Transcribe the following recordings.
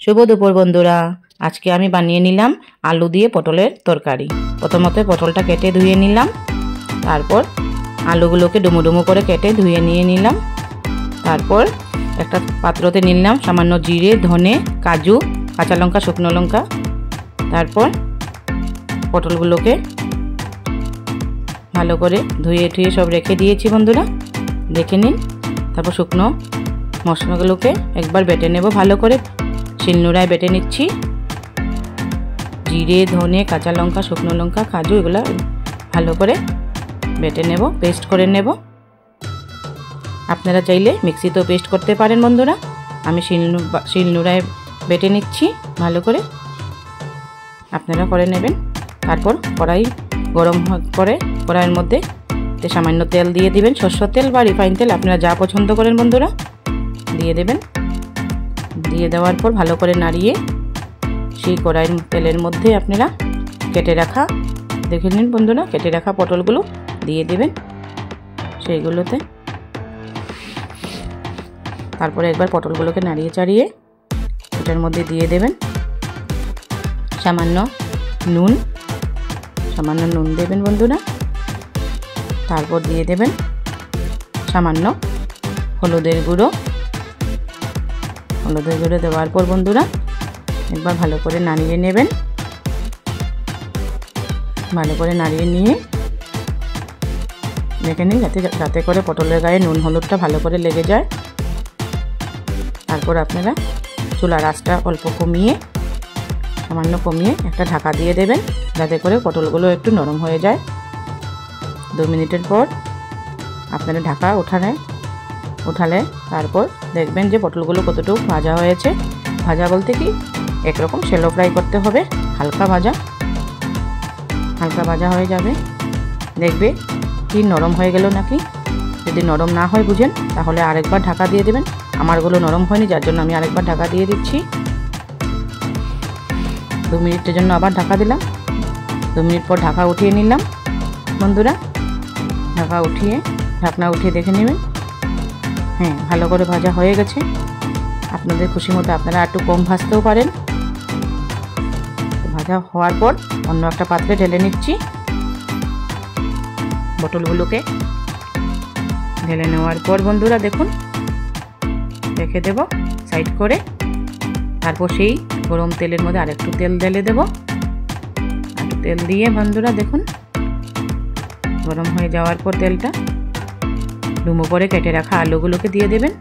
শুভ দুপুর বন্ধুরা, আজকে আমি বানিয়ে নিলাম আলু দিয়ে পটলের তরকারি। প্রথমত পটলটা কেটে ধুয়ে নিলাম, তারপর আলুগুলোকে ডুমো ডুমো করে কেটে ধুয়ে নিয়ে নিলাম। তারপর একটা পাত্রতে নিলাম সামান্য জিরে, ধনে, কাজু, কাঁচা লঙ্কা, শুকনো লঙ্কা। তারপর পটলগুলোকে ভালো করে ধুয়ে ধুয়ে সব রেখে দিয়েছি বন্ধুরা, দেখে নিন। তারপর শুকনো মশলাগুলোকে একবার বেটে নেব ভালো করে, শিলনোড়ায় বেটে নিচ্ছি। জিরে, ধনে, কাঁচা লঙ্কা, শুকনো লঙ্কা, কাজু এগুলো ভালো করে বেটে নেব, পেস্ট করে নেব। আপনারা চাইলে মিক্সিতেও পেস্ট করতে পারেন বন্ধুরা, আমি শিলনোড়ায় বেটে নিচ্ছি ভালো করে, আপনারা করে নেবেন। তারপর কড়াই গরম করে কড়াইয়ের মধ্যে সামান্য তেল দিয়ে দিবেন, সরষের তেল বা রিফাইন তেল আপনারা যা পছন্দ করেন বন্ধুরা দিয়ে দেবেন। দিয়ে দেওয়ার পর ভালো করে নাড়িয়ে সেই কড়াইয়ের তেলের মধ্যে আপনারা কেটে রাখা, দেখে নিন বন্ধুরা, কেটে রাখা পটলগুলো দিয়ে দেবেন সেইগুলোতে। তারপরে একবার পটলগুলোকে নাড়িয়ে চাড়িয়ে এটার মধ্যে দিয়ে দেবেন সামান্য নুন দেবেন বন্ধুরা। তারপর দিয়ে দেবেন সামান্য হলুদের গুঁড়ো দেওয়ার পর বন্ধুরা একবার ভালো করে নাড়িয়ে নেবেন। ভালো করে নাড়িয়ে নিয়ে দেখে নিন যাতে করে পটলের গায়ে নুন হলুদটা ভালো করে লেগে যায়। তারপর আপনারা চুলার আঁচটা অল্প সামান্য কমিয়ে একটা ঢাকা দিয়ে দেবেন, যাতে করে পটলগুলো একটু নরম হয়ে যায়। 2 মিনিটের পর আপনারা ঢাকা উঠালে তারপর দেখবেন যে পটলগুলো কতটুকু ভাজা হয়েছে। ভাজা বলতে কি একরকম শ্যালো ফ্রাই করতে হবে, হালকা ভাজা হয়ে যাবে। দেখবে কি নরম হয়ে গেল নাকি। যদি নরম না হয় বুঝেন তাহলে আরেকবার ঢাকা দিয়ে দেবেন। আমারগুলো নরম হয়নি, যার জন্য আমি আরেকবার ঢাকা দিয়ে দিচ্ছি। 2 মিনিটের জন্য আবার ঢাকা দিলাম। 2 মিনিট পর ঢাকা উঠিয়ে নিলাম বন্ধুরা। ঢাকনা উঠিয়ে দেখে নেবেন, হ্যাঁ ভালো করে ভাজা হয়ে গেছে। আপনাদের খুশি মতো আপনারা একটু কম ভাজতেও পারেন। ভাজা হওয়ার পর অন্য একটা পাত্রে ঢেলে নিচ্ছি। পটলগুলোকে ঢেলে নেওয়ার পর বন্ধুরা দেখুন রেখে দেব সাইড করে। তারপর সেই গরম তেলের মধ্যে আরেকটু তেল ঢেলে দেব। একটু তেল দিয়ে বন্ধুরা দেখুন গরম হয়ে যাওয়ার পর তেলটা ডুমো করে কেটে রাখা আলুগুলোকে দিয়ে দেবেন।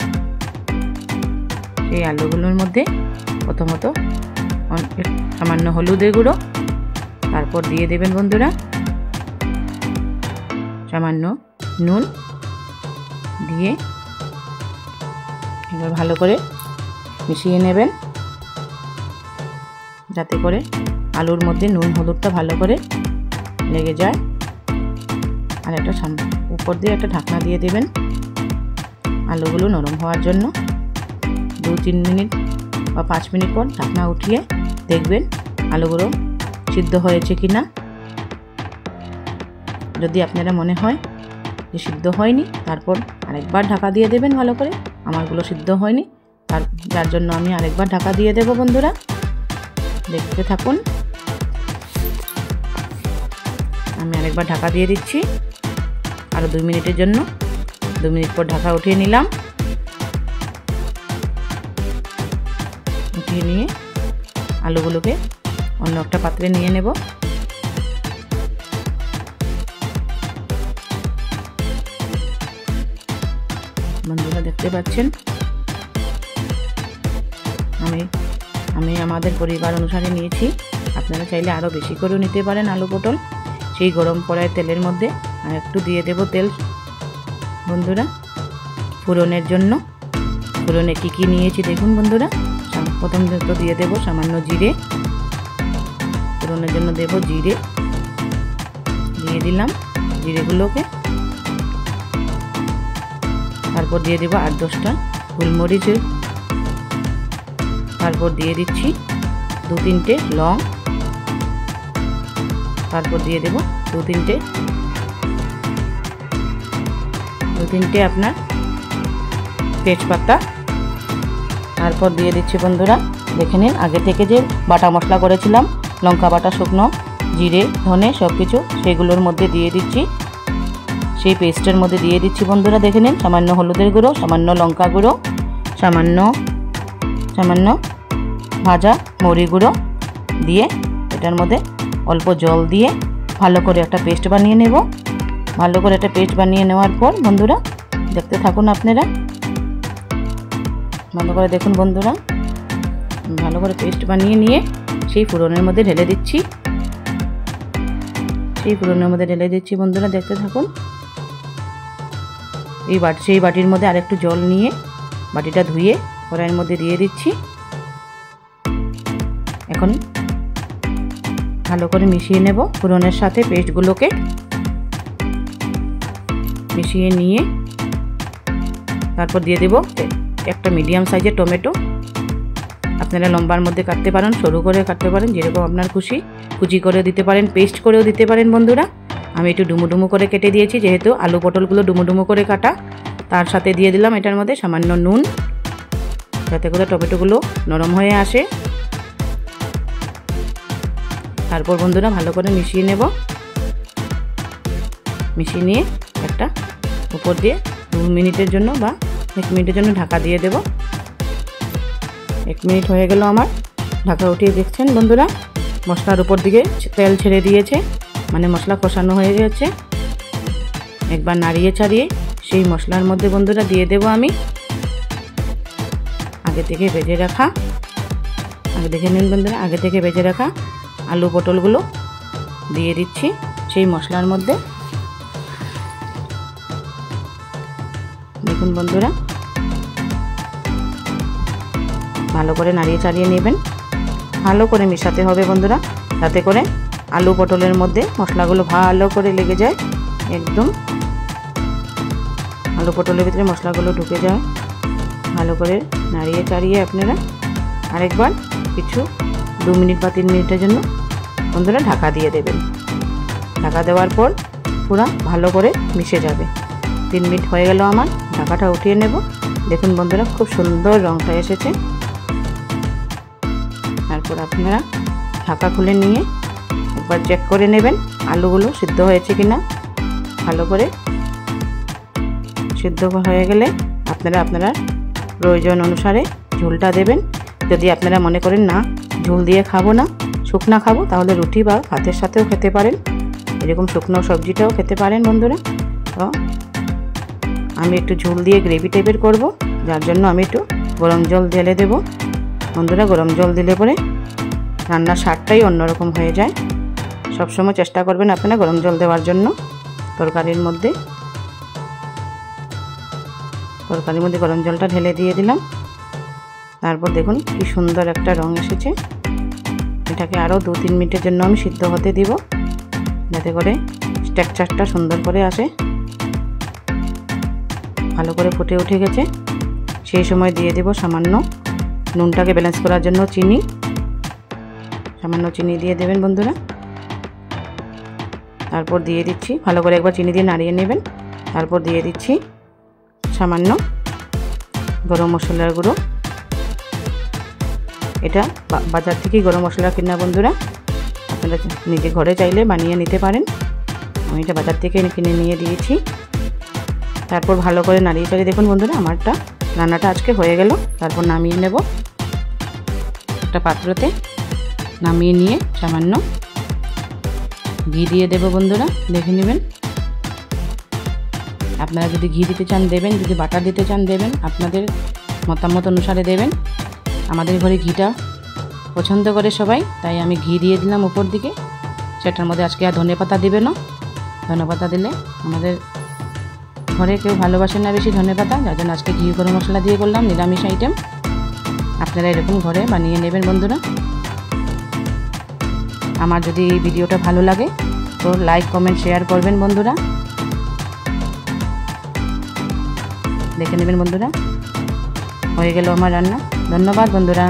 সেই আলুগুলোর মধ্যে প্রথমত সামান্য হলুদের গুঁড়ো, তারপর দিয়ে দেবেন বন্ধুরা সামান্য নুন দিয়ে এবার ভালো করে মিশিয়ে নেবেন, যাতে করে আলুর মধ্যে নুন হলুদটা ভালো করে লেগে যায়। আর একটা উপর দিয়ে একটা ঢাকনা দিয়ে দেবেন আলুগুলো নরম হওয়ার জন্য। 2-3 মিনিট বা 5 মিনিট পর ঢাকনা উঠিয়ে দেখবেন আলুগুলো সিদ্ধ হয়েছে কিনা। যদি আপনারা মনে হয় যে সিদ্ধ হয়নি, তারপর আরেকবার ঢাকা দিয়ে দেবেন ভালো করে। আমারগুলো সিদ্ধ হয়নি, যার জন্য আমি আরেকবার ঢাকা দিয়ে দেব বন্ধুরা, দেখতে থাকুন। আমি আরেকবার ঢাকা দিয়ে দিচ্ছি আরও 2 মিনিটের জন্য। 2 মিনিট পর ঢাকা উঠিয়ে নিলাম। উঠিয়ে নিয়ে আলুগুলোকে অন্য একটা পাত্রে নিয়ে নেব। বন্ধুরা দেখতে পাচ্ছেন আমি আমাদের পরিবার অনুসারে নিয়েছি, আপনারা চাইলে আরও বেশি করেও নিতে পারেন আলু পটল। সেই গরম কড়াই তেলের মধ্যে আর একটু দিয়ে দেব তেল বন্ধুরা ফোড়নের জন্য। ফোড়নে কী নিয়েছি দেখুন বন্ধুরা। প্রথম তো দিয়ে দেব সামান্য জিরে, ফোড়নের জন্য দেব জিরে, দিয়ে দিলাম জিরেগুলোকে। তারপর দিয়ে দেব 8-10টা গোলমরিচ। তারপর দিয়ে দিচ্ছি 2-3টে লং। তারপর দিয়ে দেব 2-3টে আপনার তেজপাতা। তারপর দিয়ে দিচ্ছি বন্ধুরা, দেখে নিন আগে থেকে যে বাটা মশলা করেছিলাম, লঙ্কা বাটা, শুকনো জিরে, ধনে সব কিছু, সেগুলোর মধ্যে দিয়ে দিচ্ছি, সেই পেস্টের মধ্যে দিয়ে দিচ্ছি বন্ধুরা। দেখে নিন সামান্য হলুদের গুঁড়ো, সামান্য লঙ্কা গুঁড়ো, সামান্য ভাজা মরি গুঁড়ো দিয়ে এটার মধ্যে অল্প জল দিয়ে ভালো করে একটা পেস্ট বানিয়ে নেব। ভালো করে একটা পেস্ট বানিয়ে নেওয়ার পর বন্ধুরা দেখতে থাকুন আপনারা, ভালো করে দেখুন বন্ধুরা। ভালো করে পেস্ট বানিয়ে নিয়ে সেই ফোড়নের মধ্যে ঢেলে দিচ্ছি, বন্ধুরা দেখতে থাকুন। সেই বাটির মধ্যে আরেকটু জল নিয়ে বাটিটা ধুয়ে কড়াইয়ের মধ্যে দিয়ে দিচ্ছি। এখন ভালো করে মিশিয়ে নেব ফোড়নের সাথে, পেস্টগুলোকে মিশিয়ে নিয়ে তারপর দিয়ে দেব একটা মিডিয়াম সাইজের টমেটো। আপনারা লম্বার মধ্যে কাটতে পারেন, সরু করে কাটতে পারেন, যেরকম আপনার খুশি, কুচি করে দিতে পারেন, পেস্ট করেও দিতে পারেন বন্ধুরা। আমি একটু ডুমো করে কেটে দিয়েছি, যেহেতু আলু পটলগুলো ডুমো করে কাটা। তার সাথে দিয়ে দিলাম এটার মধ্যে সামান্য নুন, যাতে করে টমেটোগুলো নরম হয়ে আসে। তারপর বন্ধুরা ভালো করে মিশিয়ে নেব, মিশিয়ে নিয়ে একটা উপর দিয়ে 2 মিনিটের জন্য বা 1 মিনিটের জন্য ঢাকা দিয়ে দেব। 1 মিনিট হয়ে গেল আমার, ঢাকা উঠিয়ে দেখছেন বন্ধুরা মশলার উপর দিকে তেল ছেড়ে দিয়েছে, মানে মশলা কষানো হয়ে গেছে। একবার নাড়িয়ে ছাড়িয়ে সেই মশলার মধ্যে বন্ধুরা দিয়ে দেব আমি আগে থেকে ভেজে রাখা, দেখে নিন বন্ধুরা, আগে থেকে ভেজে রাখা আলু পটলগুলো দিয়ে দিচ্ছি সেই মশলার মধ্যে। দেখুন বন্ধুরা ভালো করে নাড়িয়ে চাড়িয়ে নেবেন, ভালো করে মেশাতে হবে বন্ধুরা, যাতে করে আলু পটলের মধ্যে মশলাগুলো ভালো করে লেগে যায়, একদম আলু পটলের ভিতরে মশলাগুলো ঢুকে যায়। ভালো করে নাড়িয়ে চাড়িয়ে আপনারা আরেকবার কিছু 2 মিনিট বা 3 মিনিটের জন্য বন্ধুরা ঢাকা দিয়ে দেবেন। ঢাকা দেওয়ার পর পুরো ভালো করে মিশে যাবে। 3 মিনিট হয়ে গেল আমার, ঢাকাটা উঠিয়ে নেব। দেখুন বন্ধুরা খুব সুন্দর রংটা এসেছে। তারপর আপনারা ঢাকা খুলে নিয়ে একবার চেক করে নেবেন আলুগুলো সিদ্ধ হয়েছে কিনা। ভালো করে সিদ্ধ হয়ে গেলে আপনারা আপনার প্রয়োজন অনুসারে ঝোলটা দেবেন। যদি আপনারা মনে করেন না ঝোল দিয়ে খাবো না, শুকনা খাবো, তাহলে রুটি বা ভাতের সাথেও খেতে পারেন, এরকম শুকনো সবজিটাও খেতে পারেন বন্ধুরা। তো আমি একটু ঝোল দিয়ে গ্রেভি টাইপের করব, যার জন্য আমি একটু গরম জল ঢেলে দেব বন্ধুরা। গরম জল দিলে পরে রান্নার স্বাদটাই অন্যরকম হয়ে যায়। সবসময় চেষ্টা করবেন আপনারা গরম জল দেওয়ার জন্য তরকারির মধ্যে। গরম জলটা ঢেলে দিয়ে দিলাম। তারপর দেখুন কি সুন্দর একটা রং এসেছে। এটাকে আরও 2-3 মিনিটের জন্য আমি সিদ্ধ হতে দিব, যাতে করে টেক্সচারটা সুন্দর করে আসে। ভালো করে ফুটে উঠে গেছে, সেই সময় দিয়ে দেব সামান্য নুনটাকে ব্যালেন্স করার জন্য চিনি, সামান্য চিনি দিয়ে দেবেন বন্ধুরা। তারপর দিয়ে দিচ্ছি, ভালো করে একবার চিনি দিয়ে নাড়িয়ে নেবেন। তারপর দিয়ে দিচ্ছি সামান্য গরম মশলার গুঁড়ো। এটা বাজার থেকে গরম মশলা কিনা বন্ধুরা, আপনারা নিজে ঘরে চাইলে বানিয়ে নিতে পারেন। আমি এটা বাজার থেকে কিনে নিয়ে দিয়েছি। তারপর ভালো করে নাড়িয়ে চাড়িয়ে দেখুন বন্ধুরা আমারটা রান্নাটা আজকে হয়ে গেল। তারপর নামিয়ে নেব একটা পাত্রতে, নামিয়ে নিয়ে সামান্য ঘি দিয়ে দেব বন্ধুরা। দেখে নেবেন, আপনারা যদি ঘি দিতে চান দেবেন, যদি বাটার দিতে চান দেবেন, আপনাদের মতামত অনুসারে দেবেন। আমাদের ঘরে ঘিটা পছন্দ করে সবাই, তাই আমি ঘি দিয়ে দিলাম উপর দিকে। সেটার মধ্যে আজকে আর ধনেপাতা দিবে না, ধনেপাতা দিলে আমাদের ঘরে কেউ ভালোবাসেন না বেশি ধনেপাতা, যার জন্য আজকে ঘি গরম মশলা দিয়ে করলাম, নিরামিষ আইটেম। আপনারা এরকম ঘরে বানিয়ে নেবেন বন্ধুরা। আমার যদি এই ভিডিওটা ভালো লাগে তো লাইক কমেন্ট শেয়ার করবেন বন্ধুরা। দেখে নেবেন বন্ধুরা, হয়ে গেল আমার রান্না। ধন্যবাদ বন্ধুরা।